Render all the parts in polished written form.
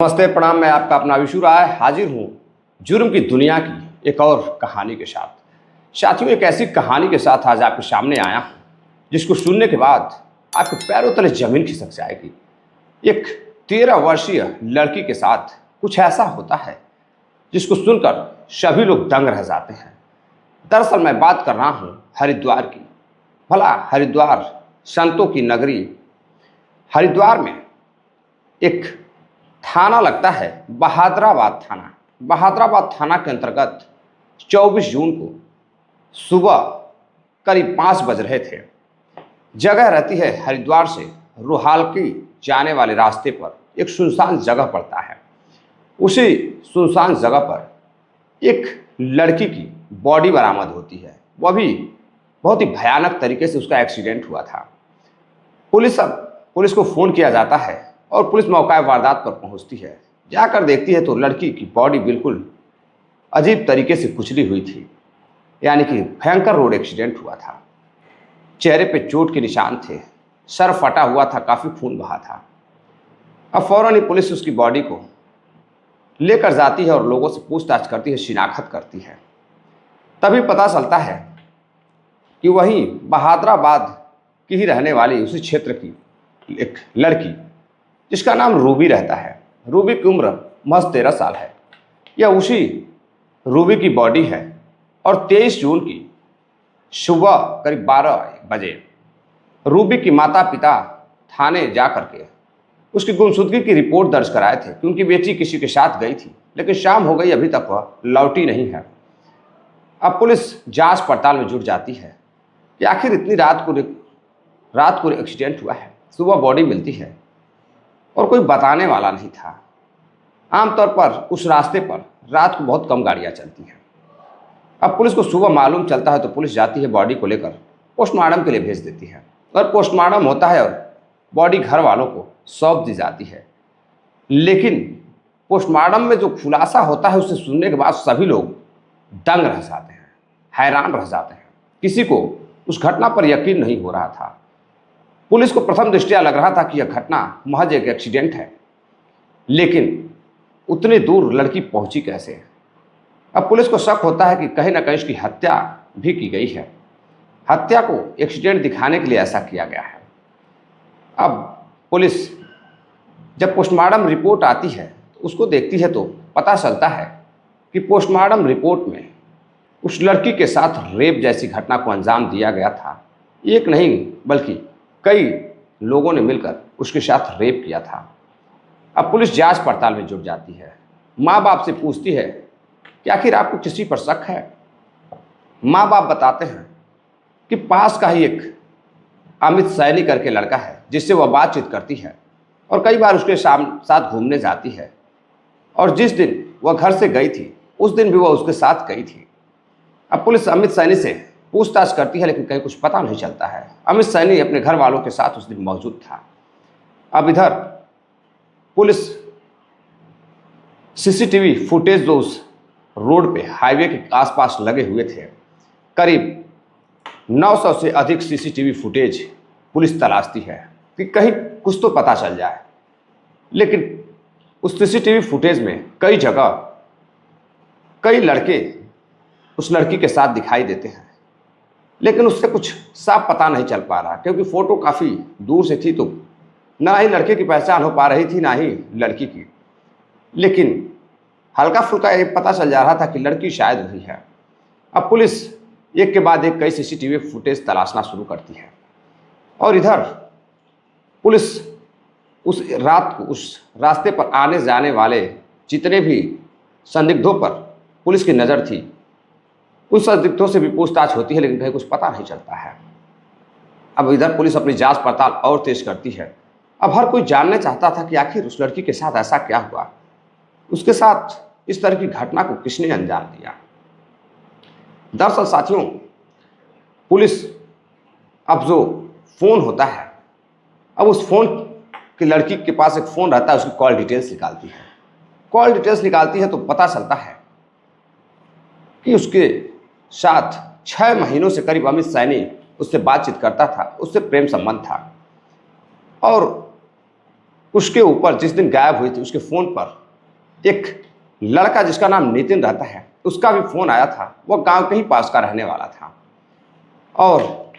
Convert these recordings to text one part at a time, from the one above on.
नमस्ते, प्रणाम। मैं आपका अपना विशु राय हाजिर हूँ जुर्म की दुनिया की एक और कहानी के साथ। साथियों, एक ऐसी कहानी के साथ आज आपके सामने आया हूँ जिसको सुनने के बाद आपके पैरों तले जमीन खिसक जाएगी। एक 13 वर्षीय लड़की के साथ कुछ ऐसा होता है जिसको सुनकर सभी लोग दंग रह जाते हैं। दरअसल मैं बात कर रहा हूँ हरिद्वार की। भला हरिद्वार संतों की नगरी, हरिद्वार में एक थाना लगता है बहादुराबाद थाना। बहादुराबाद थाना के अंतर्गत 24 जून को सुबह करीब 5 बज रहे थे। जगह रहती है हरिद्वार से रोहालकी जाने वाले रास्ते पर एक सुनसान जगह पड़ता है। उसी सुनसान जगह पर एक लड़की की बॉडी बरामद होती है। वह भी बहुत ही भयानक तरीके से उसका एक्सीडेंट हुआ था। पुलिस को फ़ोन किया जाता है और पुलिस मौका वारदात पर पहुंचती है। जाकर देखती है तो लड़की की बॉडी बिल्कुल अजीब तरीके से कुचली हुई थी, यानी कि भयंकर रोड एक्सीडेंट हुआ था। चेहरे पे चोट के निशान थे, सर फटा हुआ था, काफ़ी खून बहा था। अब फौरन ही पुलिस उसकी बॉडी को लेकर जाती है और लोगों से पूछताछ करती है, शिनाख्त करती है। तभी पता चलता है कि वही बहादुराबाद की ही रहने वाली उसी क्षेत्र की एक लड़की जिसका नाम रूबी रहता है। रूबी की उम्र महज 13 साल है। यह उसी रूबी की बॉडी है और 23 जून की सुबह करीब 12 बजे रूबी की माता पिता थाने जा करके उसकी गुमशुदगी की रिपोर्ट दर्ज कराए थे, क्योंकि बेटी किसी के साथ गई थी, लेकिन शाम हो गई, अभी तक वह लौटी नहीं है। अब पुलिस जांच पड़ताल में जुट जाती है कि आखिर इतनी रात को एक्सीडेंट हुआ है। सुबह बॉडी मिलती है और कोई बताने वाला नहीं था। आमतौर पर उस रास्ते पर रात को बहुत कम गाड़ियां चलती हैं। अब पुलिस को सुबह मालूम चलता है तो पुलिस जाती है, बॉडी को लेकर पोस्टमार्टम के लिए भेज देती है और पोस्टमार्टम होता है और बॉडी घर वालों को सौंप दी जाती है। लेकिन पोस्टमार्टम में जो खुलासा होता है उसे सुनने के बाद सभी लोग दंग रह जाते हैं, हैरान रह जाते हैं। किसी को उस घटना पर यकीन नहीं हो रहा था। पुलिस को प्रथम दृष्टया लग रहा था कि यह घटना महज एक एक्सीडेंट है, लेकिन उतनी दूर लड़की पहुंची कैसे? अब पुलिस को शक होता है कि कहीं ना कहीं इसकी हत्या भी की गई है। हत्या को एक्सीडेंट दिखाने के लिए ऐसा किया गया है। अब पुलिस जब पोस्टमार्टम रिपोर्ट आती है तो उसको देखती है तो पता चलता है कि पोस्टमार्टम रिपोर्ट में उस लड़की के साथ रेप जैसी घटना को अंजाम दिया गया था। एक नहीं बल्कि कई लोगों ने मिलकर उसके साथ रेप किया था। अब पुलिस जांच पड़ताल में जुट जाती है। माँ बाप से पूछती है कि आखिर आपको किसी पर शक है? माँ बाप बताते हैं कि पास का ही एक अमित सैनी करके लड़का है जिससे वह बातचीत करती है और कई बार उसके साथ घूमने जाती है, और जिस दिन वह घर से गई थी उस दिन भी वह उसके साथ गई थी। अब पुलिस अमित सैनी से पूछताछ करती है, लेकिन कहीं कुछ पता नहीं चलता है। अमित सैनी अपने घर वालों के साथ उस दिन मौजूद था। अब इधर पुलिस सीसीटीवी फुटेज जो उस रोड पे हाईवे के आसपास लगे हुए थे, करीब 900 से अधिक सीसीटीवी फुटेज पुलिस तलाशती है कि कहीं कुछ तो पता चल जाए। लेकिन उस सीसीटीवी फुटेज में कई जगह कई लड़के उस लड़की के साथ दिखाई देते हैं, लेकिन उससे कुछ साफ पता नहीं चल पा रहा, क्योंकि फ़ोटो काफ़ी दूर से थी तो ना ही लड़के की पहचान हो पा रही थी ना ही लड़की की। लेकिन हल्का फुल्का ये पता चल जा रहा था कि लड़की शायद वही है। अब पुलिस एक के बाद एक कई सीसीटीवी फुटेज तलाशना शुरू करती है और इधर पुलिस उस रात को उस रास्ते पर आने जाने वाले जितने भी संदिग्धों पर पुलिस की नज़र थी, उन संदिग्धों से भी पूछताछ होती है, लेकिन कहीं कुछ पता नहीं चलता है। अब इधर पुलिस अपनी जांच पड़ताल और तेज करती है। अब हर कोई जानना चाहता था कि आखिर उस लड़की के साथ ऐसा क्या हुआ, उसके साथ इस तरह की घटना को किसने अंजाम दिया। दरअसल साथियों, पुलिस अब जो फ़ोन होता है, अब उस फ़ोन की लड़की के पास एक फ़ोन रहता है, उसकी कॉल डिटेल्स निकालती है। कॉल डिटेल्स निकालती है तो पता चलता है कि उसके साथ 6 महीनों से करीब अमित सैनी उससे बातचीत करता था, उससे प्रेम संबंध था। और उसके ऊपर जिस दिन गायब हुई थी उसके फ़ोन पर एक लड़का जिसका नाम नितिन रहता है उसका भी फ़ोन आया था। वह गांव के ही पास का रहने वाला था और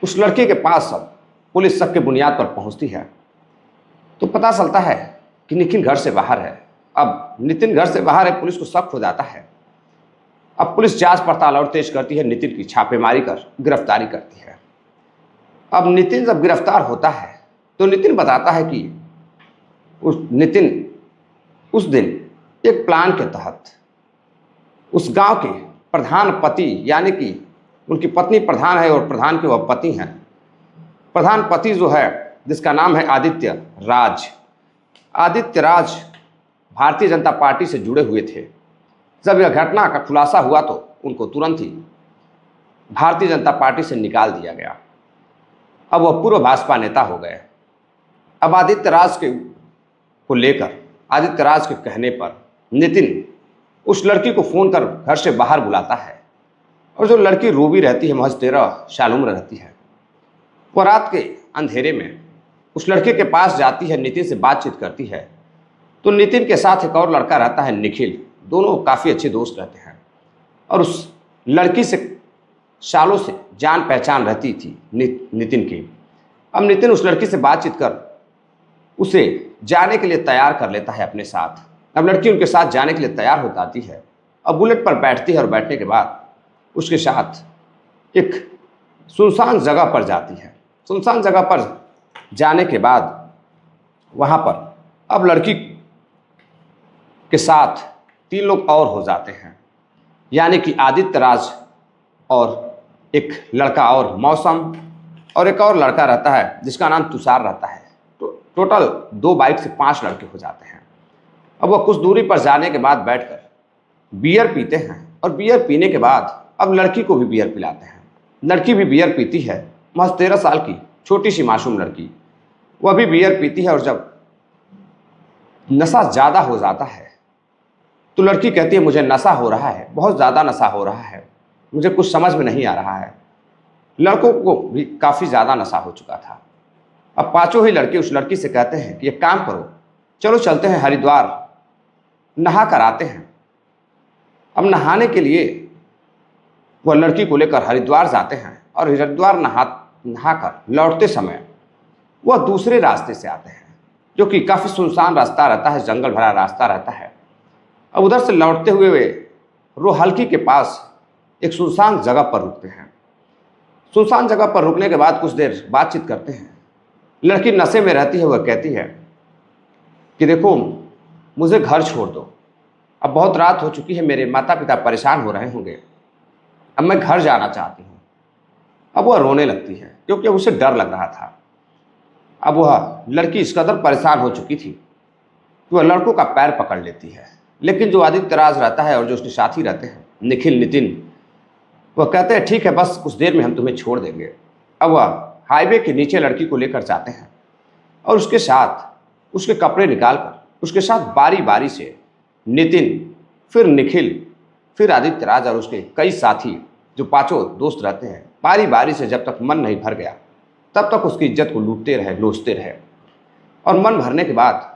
उस लड़के के पास अब पुलिस शक के बुनियाद पर पहुंचती है तो पता चलता है कि नितिन घर से बाहर है। अब नितिन घर से बाहर है, पुलिस को शक हो जाता है। अब पुलिस जांच पड़ताल और तेज करती है, नितिन की छापेमारी कर गिरफ्तारी करती है। अब नितिन जब गिरफ्तार होता है तो नितिन बताता है कि नितिन उस दिन एक प्लान के तहत उस गांव के प्रधान पति यानी कि उनकी पत्नी प्रधान है और प्रधान के वह पति हैं। प्रधान पति जो है जिसका नाम है आदित्य राज, आदित्य राज भारतीय जनता पार्टी से जुड़े हुए थे। जब यह घटना का खुलासा हुआ तो उनको तुरंत ही भारतीय जनता पार्टी से निकाल दिया गया। अब वह पूर्व भाजपा नेता हो गए। अब आदित्य राज को लेकर आदित्य राज के कहने पर नितिन उस लड़की को फ़ोन कर घर से बाहर बुलाता है और जो लड़की रूबी रहती है, महज 13 साल उम्र रहती है, वह रात के अंधेरे में उस लड़के के पास जाती है, नितिन से बातचीत करती है। तो नितिन के साथ एक और लड़का रहता है निखिल, दोनों काफ़ी अच्छे दोस्त रहते हैं और उस लड़की से सालों से जान पहचान रहती थी नितिन की। अब नितिन उस लड़की से बातचीत कर उसे जाने के लिए तैयार कर लेता है अपने साथ। अब लड़की उनके साथ जाने के लिए तैयार हो जाती है। अब बुलेट पर बैठती है और बैठने के बाद उसके साथ एक सुनसान जगह पर जाती है। सुनसान जगह पर जाने के बाद वहाँ पर अब लड़की के साथ 3 लोग और हो जाते हैं, यानी कि आदित्य राज और एक लड़का और मौसम और एक और लड़का रहता है जिसका नाम तुषार रहता है। तो टोटल 2 बाइक से 5 लड़के हो जाते हैं। अब वह कुछ दूरी पर जाने के बाद बैठकर बियर पीते हैं और बियर पीने के बाद अब लड़की को भी बियर पिलाते हैं। लड़की भी बियर पीती है, महज 13 साल की छोटी सी मासूम लड़की, वह भी बियर पीती है। और जब नशा ज़्यादा हो जाता है तो लड़की कहती है मुझे नशा हो रहा है, बहुत ज़्यादा नशा हो रहा है, मुझे कुछ समझ में नहीं आ रहा है। लड़कों को भी काफ़ी ज़्यादा नशा हो चुका था। अब 5 ही लड़के उस लड़की से कहते हैं कि एक काम करो, चलो चलते हैं हरिद्वार, नहा कर आते हैं। अब नहाने के लिए वह लड़की को लेकर हरिद्वार जाते हैं और हरिद्वार नहाकर लौटते समय वह दूसरे रास्ते से आते हैं जो कि काफ़ी सुनसान रास्ता रहता है, जंगल भरा रास्ता रहता है। अब उधर से लौटते हुए वे रोहल्की के पास एक सुनसान जगह पर रुकते हैं। सुनसान जगह पर रुकने के बाद कुछ देर बातचीत करते हैं। लड़की नशे में रहती है, वह कहती है कि देखो मुझे घर छोड़ दो, अब बहुत रात हो चुकी है, मेरे माता पिता परेशान हो रहे होंगे, अब मैं घर जाना चाहती हूँ। अब वह रोने लगती है क्योंकि उसे डर लग रहा था। अब वह लड़की इस कदर परेशान हो चुकी थी कि वह लड़कों का पैर पकड़ लेती है। लेकिन जो आदित्य राज रहता है और जो उसके साथी रहते हैं निखिल, नितिन, वह कहते हैं ठीक है, बस कुछ देर में हम तुम्हें छोड़ देंगे। अब वह हाईवे के नीचे लड़की को लेकर जाते हैं और उसके साथ उसके कपड़े निकालकर उसके साथ बारी बारी से नितिन, फिर निखिल, फिर आदित्य राज और उसके कई साथी जो 5 दोस्त रहते हैं, बारी बारी से जब तक मन नहीं भर गया तब तक उसकी इज्जत को लूटते रहे, लोचते रहे। और मन भरने के बाद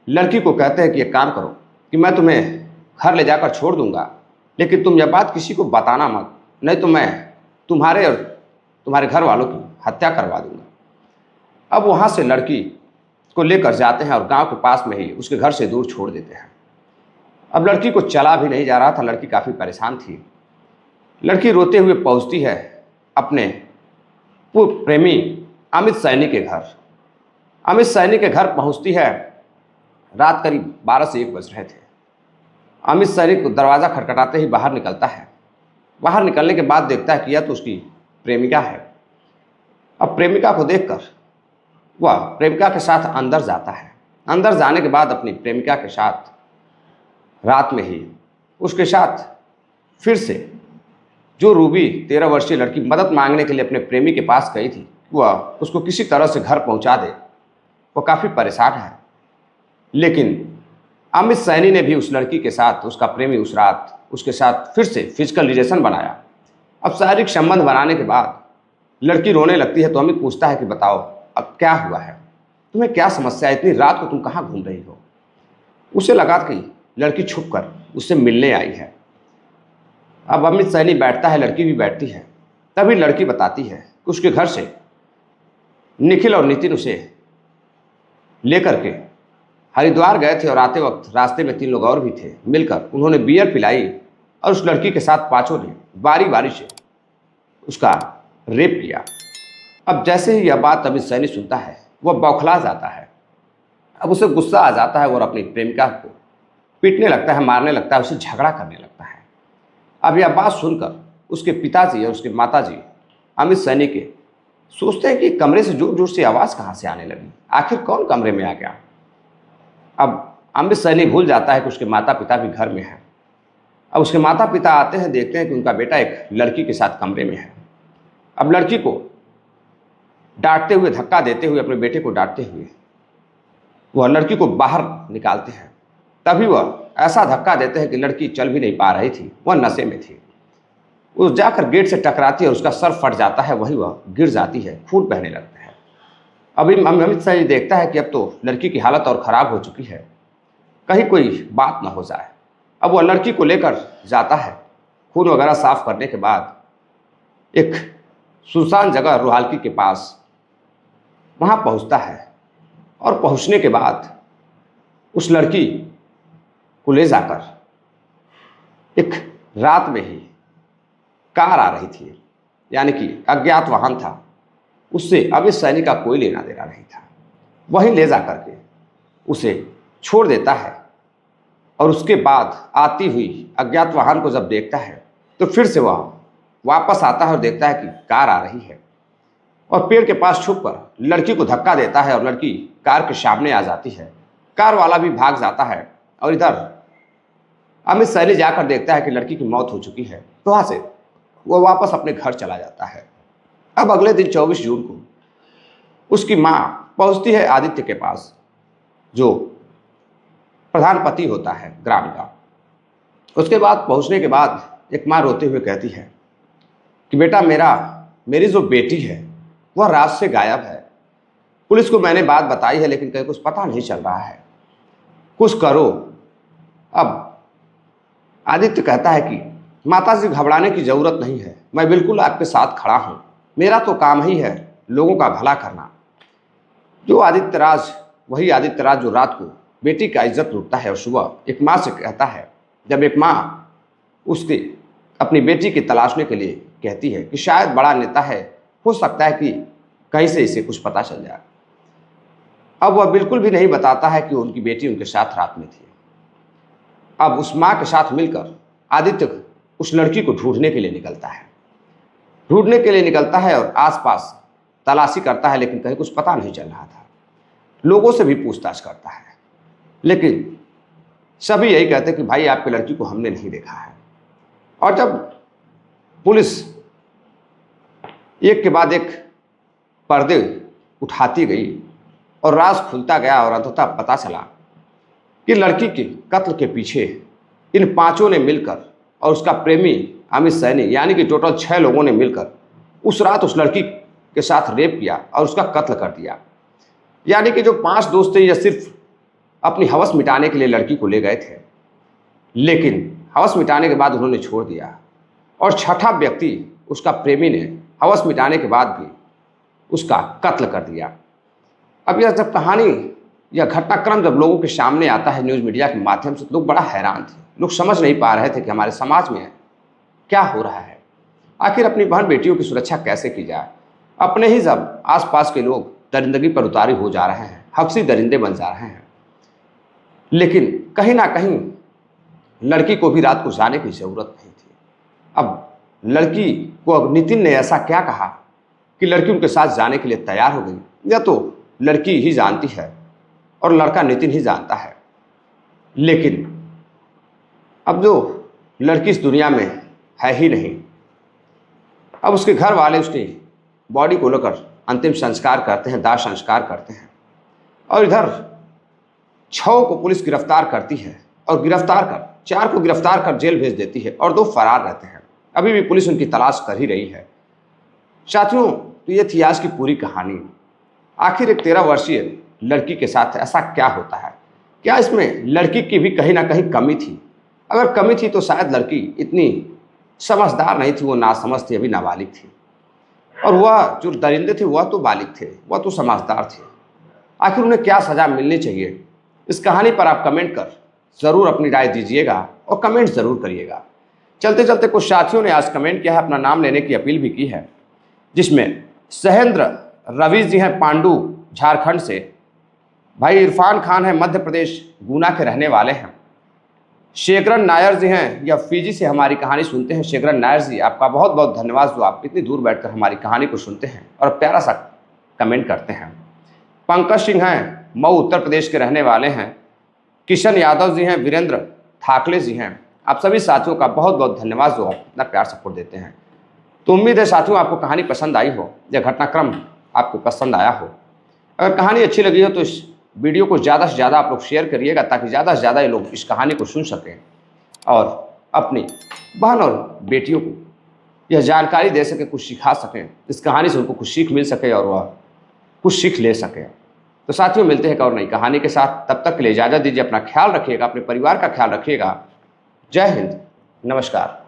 लड़की को कहते हैं कि एक काम करो कि मैं तुम्हें घर ले जाकर छोड़ दूंगा, लेकिन तुम यह बात किसी को बताना मत, नहीं तो मैं तुम्हारे और तुम्हारे घर वालों की हत्या करवा दूंगा। अब वहाँ से लड़की को लेकर जाते हैं और गांव के पास में ही उसके घर से दूर छोड़ देते हैं। अब लड़की को चला भी नहीं जा रहा था, लड़की काफ़ी परेशान थी। लड़की रोते हुए पहुँचती है अपने प्रेमी अमित सैनी के घर। अमित सैनी के घर पहुँचती है, रात करीब 12 से 1 बज रहे थे। अमित सैनी को दरवाज़ा खटखटाते ही बाहर निकलता है। बाहर निकलने के बाद देखता है कि यह तो उसकी प्रेमिका है। अब प्रेमिका को देखकर वह प्रेमिका के साथ अंदर जाता है। अंदर जाने के बाद अपनी प्रेमिका के साथ रात में ही उसके साथ फिर से जो रूबी 13 वर्षीय लड़की मदद मांगने के लिए अपने प्रेमी के पास गई थी, वह उसको किसी तरह से घर पहुंचा दे। वह काफ़ी परेशान है, लेकिन अमित सैनी ने भी उस लड़की के साथ, उसका प्रेमी उस रात उसके साथ फिर से फिजिकल रिलेशन बनाया। अब शारीरिक संबंध बनाने के बाद लड़की रोने लगती है तो अमित पूछता है कि बताओ अब क्या हुआ है। तुम्हें क्या समस्या है, इतनी रात को तुम कहाँ घूम रही हो? उसे लगा कि लड़की छुप कर उससे मिलने आई है। अब अमित सैनी बैठता है, लड़की भी बैठती है। तभी लड़की बताती है कि उसके घर से निखिल और नितिन उसे लेकर के हरिद्वार गए थे और आते वक्त रास्ते में 3 लोग और भी थे। मिलकर उन्होंने बियर पिलाई और उस लड़की के साथ 5 ने बारी बारी से उसका रेप किया। अब जैसे ही यह बात अमित सैनी सुनता है वह बौखला जाता है। अब उसे गुस्सा आ जाता है और अपनी प्रेमिका को पीटने लगता है, मारने लगता है, उसे झगड़ा करने लगता है। अब यह बात सुनकर उसके पिताजी और उसके माताजी अमित सैनी के सोचते हैं कि कमरे से जोर जोर से आवाज़ कहाँ से आने लगी, आखिर कौन कमरे में आ गया। अब अमित सैनी भूल जाता है कि उसके माता पिता भी घर में हैं। अब उसके माता पिता आते हैं, देखते हैं कि उनका बेटा एक लड़की के साथ कमरे में है। अब लड़की को डांटते हुए, धक्का देते हुए, अपने बेटे को डांटते हुए वह लड़की को बाहर निकालते हैं। तभी वह ऐसा धक्का देते हैं कि लड़की चल भी नहीं पा रही थी, वह नशे में थी। वो जाकर गेट से टकराती है और उसका सर फट जाता है, वही वह गिर जाती है, खून बहने लगता है। अभी अमित सैनी देखता है कि अब तो लड़की की हालत और ख़राब हो चुकी है, कहीं कोई बात ना हो जाए। अब वह लड़की को लेकर जाता है। खून वगैरह साफ करने के बाद एक सुनसान जगह रुहालकी के पास वहाँ पहुँचता है और पहुँचने के बाद उस लड़की को ले जाकर एक रात में ही कार आ रही थी, यानी कि अज्ञात वाहन था, उससे अमित सैनी का कोई लेना देना नहीं था। वहीं ले जाकर के उसे छोड़ देता है और उसके बाद आती हुई अज्ञात वाहन को जब देखता है तो फिर से वह वापस आता है और देखता है कि कार आ रही है और पेड़ के पास छुपकर लड़की को धक्का देता है और लड़की कार के सामने आ जाती है। कार वाला भी भाग जाता है और इधर अमित सैनी जाकर देखता है कि लड़की की मौत हो चुकी है, तो वहाँ से वह वापस अपने घर चला जाता है। अब अगले दिन 24 जून को उसकी माँ पहुँचती है आदित्य के पास, जो प्रधान पति होता है ग्राम का। उसके बाद पहुँचने के बाद एक माँ रोते हुए कहती है कि बेटा मेरी जो बेटी है वह रात से गायब है। पुलिस को मैंने बात बताई है लेकिन कहीं कुछ पता नहीं चल रहा है, कुछ करो। अब आदित्य कहता है कि माता जी घबराने की ज़रूरत नहीं है, मैं बिल्कुल आपके साथ खड़ा हूँ, मेरा तो काम ही है लोगों का भला करना। जो आदित्यराज, वही आदित्यराज जो रात को बेटी का इज्जत लूटता है और सुबह एक माँ से कहता है, जब एक माँ उसकी अपनी बेटी की तलाशने के लिए कहती है कि शायद बड़ा नेता है, हो सकता है कि कहीं से इसे कुछ पता चल जाए। अब वह बिल्कुल भी नहीं बताता है कि उनकी बेटी उनके साथ रात में थी। अब उस माँ के साथ मिलकर आदित्य उस लड़की को ढूंढने के लिए निकलता है और आसपास तलाशी करता है, लेकिन कहीं कुछ पता नहीं चल रहा था। लोगों से भी पूछताछ करता है, लेकिन सभी यही कहते कि भाई आपकी लड़की को हमने नहीं देखा है। और जब पुलिस एक के बाद एक पर्दे उठाती गई और राज खुलता गया और अंततः पता चला कि लड़की के कत्ल के पीछे इन 5 ने मिलकर और उसका प्रेमी अमित सैनी, यानी कि टोटल 6 लोगों ने मिलकर उस रात उस लड़की के साथ रेप किया और उसका कत्ल कर दिया। यानी कि जो 5 दोस्त थे ये सिर्फ अपनी हवस मिटाने के लिए लड़की को ले गए थे, लेकिन हवस मिटाने के बाद उन्होंने छोड़ दिया और 6ठा व्यक्ति उसका प्रेमी ने हवस मिटाने के बाद भी उसका कत्ल कर दिया। अब यह जब कहानी, यह घटनाक्रम जब लोगों के सामने आता है न्यूज़ मीडिया के माध्यम से, लोग बड़ा हैरान थे। लोग समझ नहीं पा रहे थे कि हमारे समाज में क्या हो रहा है, आखिर अपनी बहन बेटियों की सुरक्षा कैसे की जाए। अपने ही जब आसपास के लोग दरिंदगी पर उतारी हो जा रहे हैं, हफ्सी दरिंदे बन जा रहे हैं, लेकिन कहीं ना कहीं लड़की को भी रात को जाने की ज़रूरत नहीं थी। अब लड़की को अब नितिन ने ऐसा क्या कहा कि लड़की उनके साथ जाने के लिए तैयार हो गई, या तो लड़की ही जानती है और लड़का नितिन ही जानता है। लेकिन अब जो लड़की इस दुनिया में है ही नहीं, अब उसके घर वाले उसकी बॉडी को लेकर अंतिम संस्कार करते हैं, दाह संस्कार करते हैं, और इधर 6 को पुलिस गिरफ्तार करती है और 4 को गिरफ्तार कर जेल भेज देती है और 2 फरार रहते हैं। अभी भी पुलिस उनकी तलाश कर ही रही है। साथियों, तो ये थी आज की पूरी कहानी। आखिर एक 13 वर्षीय लड़की के साथ ऐसा क्या होता है? क्या इसमें लड़की की भी कहीं ना कहीं कमी थी? अगर कमी थी तो शायद लड़की इतनी समझदार नहीं थी, वो नासमझ थी, अभी नाबालिग थी। और वह जो दरिंदे थे वह तो बालिग थे, वह तो समझदार थे। आखिर उन्हें क्या सज़ा मिलनी चाहिए? इस कहानी पर आप कमेंट कर ज़रूर अपनी राय दीजिएगा और कमेंट ज़रूर करिएगा। चलते चलते कुछ साथियों ने आज कमेंट किया है, अपना नाम लेने की अपील भी की है, जिसमें सहेंद्र रवि जी हैं पांडु झारखंड से, भाई इरफान खान है मध्य प्रदेश गुना के रहने वाले हैं, शेखरन नायर जी हैं या फीजी से हमारी कहानी सुनते हैं। शेखरन नायर जी, आपका बहुत बहुत धन्यवाद जो आप इतनी दूर बैठकर हमारी कहानी को सुनते हैं और प्यारा सा कमेंट करते हैं। पंकज सिंह हैं मऊ उत्तर प्रदेश के रहने वाले हैं, किशन यादव जी हैं, वीरेंद्र ठाकले जी हैं। आप सभी साथियों का बहुत बहुत धन्यवाद जो इतना प्यार सपोर्ट देते हैं। तो उम्मीद है साथियों आपको कहानी पसंद आई हो या घटनाक्रम आपको पसंद आया हो। अगर कहानी अच्छी लगी हो तो इस वीडियो को ज़्यादा से ज़्यादा आप लोग शेयर करिएगा, ताकि ज़्यादा से ज़्यादा ये लोग इस कहानी को सुन सकें और अपनी बहन और बेटियों को यह जानकारी दे सकें, कुछ सिखा सकें, इस कहानी से उनको कुछ सीख मिल सके और वह कुछ सीख ले सकें। तो साथियों मिलते हैं एक और नई कहानी के साथ, तब तक के लिए इजाज़त दीजिए। अपना ख्याल रखिएगा, अपने परिवार का ख्याल रखिएगा। जय हिंद, नमस्कार।